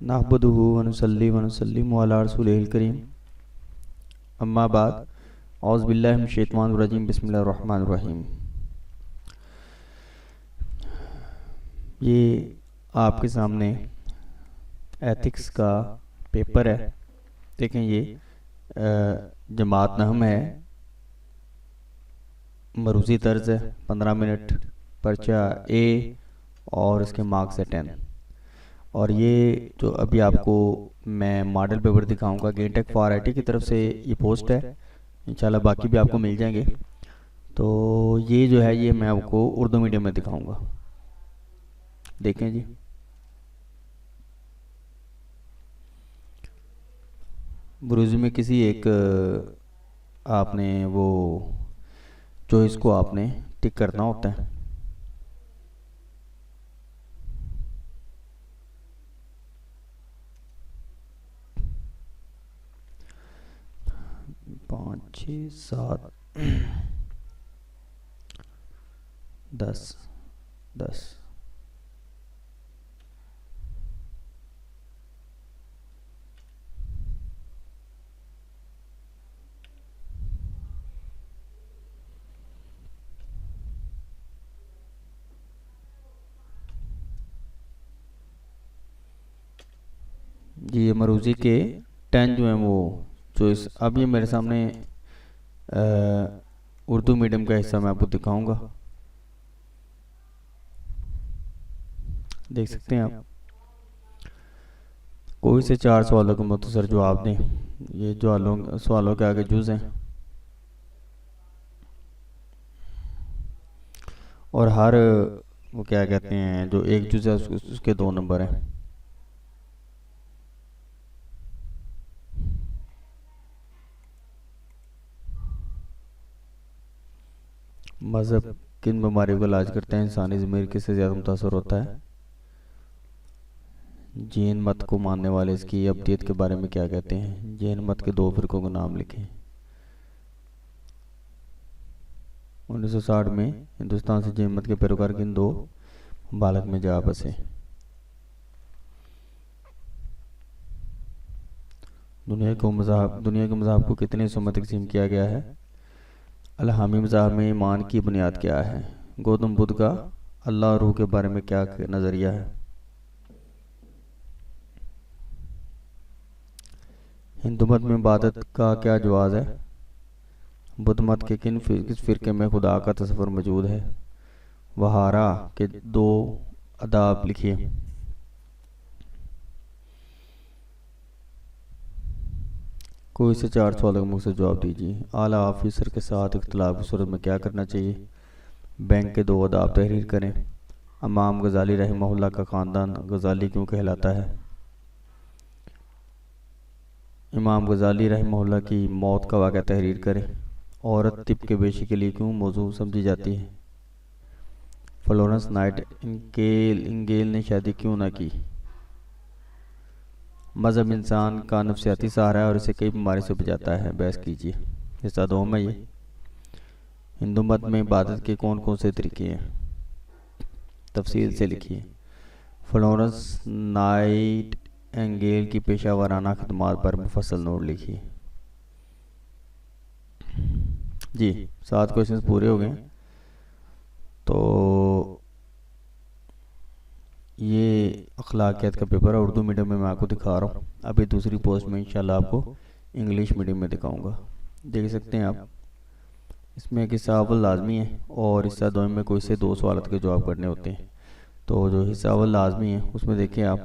नहमदुहु व नुसल्ली व नुसल्लिमु अला रसूलिहिल करीम, अम्मा बाद, औज़ु बिल्लाहि मिनश शैतानिर रजीम, बिस्मिल्लाहिर रहमानिर रहीम। ये आपके सामने एथिक्स का पेपर है। देखें, ये जमात नहम है, मरूज़ी तर्ज है, 15 मिनट, पर्चा ए और इसके मार्क्स है 10। और ये जो अभी आपको मैं मॉडल पेपर दिखाऊंगा, गेंटेक फॉर आईटी की तरफ से ये पोस्ट है। इंशाल्लाह बाकी भी आपको मिल जाएंगे। तो ये जो है, ये मैं आपको उर्दू मीडियम में दिखाऊंगा। देखें जी, बुरुज में किसी एक आपने वो चॉइस को आपने टिक करना होता है। पाँच, छः, सात, 10, 10। जी, ये मरूजी के 10 जो हैं वो चॉइस। अब ये मेरे सामने उर्दू मीडियम का हिस्सा मैं आपको दिखाऊंगा। देख सकते हैं आप। कोई से 4 सवालों के मुख्तसर जवाब दें। ये जो सवालों के आगे जुज हैं और हर वो क्या कहते हैं, जो एक जुज है उसके 2 नंबर हैं। मज़हब किन बीमारियों का इलाज करते हैं? इंसानी ज़मीर किससे ज़्यादा मुतासर होता है? जैन मत को मानने वाले इसकी अब्दियत के बारे में क्या कहते हैं? जैन मत के 2 फिरकों के नाम लिखें। 1960 में हिंदुस्तान से जैन मत के पैरोकार किन 2 बालक में जा बसे? दुनिया के मज़हब को कितने हिस्सों में तकसीम किया गया है? अलहामी मज़हब में ईमान की बुनियाद क्या है? गौतम बुद्ध का अल्लाह और रूह के बारे में क्या नज़रिया है? हिंदू मत में इबादत का क्या जवाज़ है? बुद्ध मत के किस फ़िरके में खुदा का तस्वर मौजूद है? वहारा के 2 अदाब लिखिए। कोई से 4 सवालों का मुझसे जवाब दीजिए। आला ऑफिसर के साथ इख्तिलाफ की सूरत में क्या करना चाहिए? बैंक के 2 अदाब तहरीर करें। इमाम गजाली रहमहुल्लाह का ख़ानदान गजाली क्यों कहलाता है? इमाम गजाली रहमहुल्लाह की मौत का वाक़या तहरीर करें। औरत तिब के पेशे के लिए क्यों मौजू समझी जाती है? फ्लोरेंस नाइटिंगेल ने शादी क्यों ना की? मज़हब इंसान का नफ्सियाती सहारा है और इसे कई बीमारी से बचाता है। बहस कीजिए। हिस्सा 2 में ये हिंदू मत में इबादत के कौन कौन से तरीके हैं? तफसील से लिखिए। फ्लोरेंस नाइटिंगेल की पेशा वाराना खदमात पर मुफस्सल नोट लिखिए। जी, 7 क्वेश्चन पूरे हो गए। तो ये अखलाकियात का पेपर है, उर्दू मीडियम में मैं आपको दिखा रहा हूँ। अभी दूसरी पोस्ट में इंशाल्लाह आपको इंग्लिश मीडियम में दिखाऊंगा। देख सकते हैं आप, इसमें एक हिस्सा अव्वल लाजमी है और हिस्सा 2 में कोई से 2 सवाल के जवाब करने होते हैं। तो जो हिस्सा अव्वल लाजमी है उसमें देखिए आप,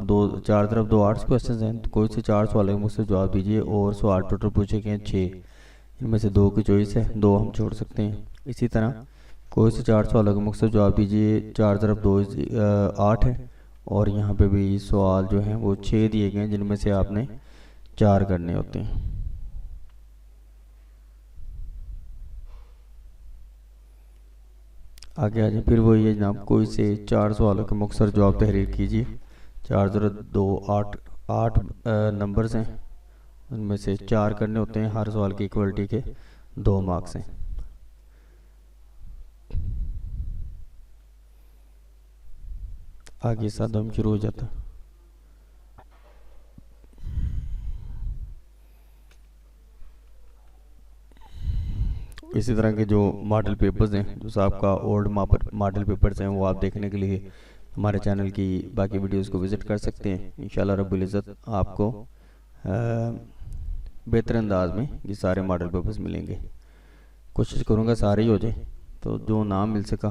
4 तरफ 2 आर्ट्स क्वेश्चन हैं। तो कोई से 4 सवाल के मुझसे जवाब दीजिए और सवाल टोटल पूछे गए 6। इनमें से 2 की चॉइस है, 2 हम छोड़ सकते हैं। इसी तरह कोई से 4 सवालों के मुझसे जवाब दीजिए। 4 तरफ 2 8 है और यहाँ पे भी सवाल जो हैं वो 6 दिए गए हैं, जिनमें से आपने 4 करने होते हैं। आगे आ जाए। फिर वही है जनाब, कोई से 4 सवालों के मुख्तसर जवाब तहरीर कीजिए। 4 तरफ 2 8 8 नंबर्स हैं, उनमें से 4 करने होते हैं। हर सवाल की इक्वलिटी के 2 मार्क्स हैं। आगे सादम शुरू हो जाता है। इसी तरह के जो मॉडल पेपर्स हैं, जो साहब का ओल्ड मॉडल पेपर्स हैं, वो आप देखने के लिए हमारे चैनल की बाकी वीडियोस को विज़िट कर सकते हैं। इंशाल्लाह रब्बुल इज़्ज़त आपको बेहतर अंदाज में ये सारे मॉडल पेपर्स मिलेंगे। कोशिश करूँगा सारे ही हो जाए, तो जो ना मिल सका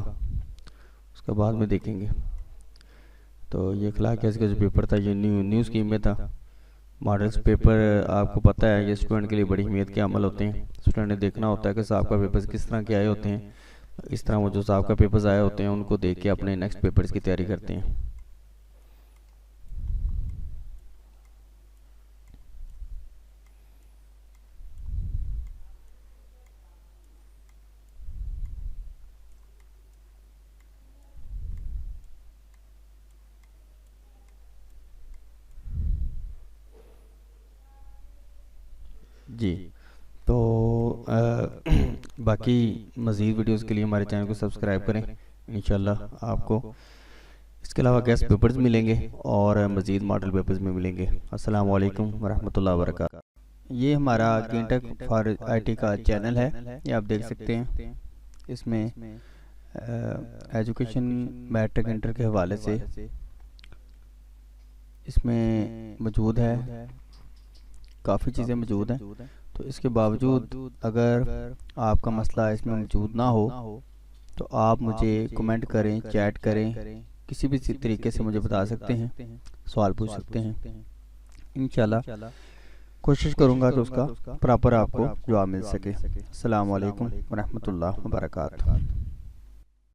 उसका बाद में देखेंगे। तो ये अखलाक कैसे का जो पेपर था, ये न्यू स्कीम में था। मॉडल्स पेपर आपको पता है, ये स्टूडेंट के लिए बड़ी अहमियत के अमल होते हैं। स्टूडेंट ने देखना होता है कि साहब का पेपर्स किस तरह के आए होते हैं। इस तरह वो जो साहब का पेपर्स आए होते हैं उनको देख के अपने नेक्स्ट पेपर्स की तैयारी करते हैं। जी, तो बाकी मज़ीद वीडियोस के लिए हमारे चैनल को सब्सक्राइब करें। इंशाल्लाह आपको इसके अलावा गेस्ट पेपर्स मिलेंगे और मज़ीद मॉडल पेपर्स में मिलेंगे। अस्सलाम वालेकुम वरहमतुल्लाहि वबरकातुहू। ये हमारा गेंटेक फॉर आईटी का चैनल है, ये आप देख सकते हैं। इसमें एजुकेशन मैट्रिक इंटर के हवाले से इसमें मौजूद है, काफ़ी चीज़ें मौजूद हैं। तो इसके बावजूद अगर आपका मसला इसमें मौजूद ना हो तो आप मुझे कमेंट करें, चैट करें, किसी भी तरीके से मुझे बता सकते हैं, सवाल पूछ सकते हैं। इंशाल्लाह कोशिश करूँगा कि उसका प्रॉपर आपको जवाब मिल सके। अस्सलाम वालेकुम वरहमतुल्लाहि वबरकातुहू।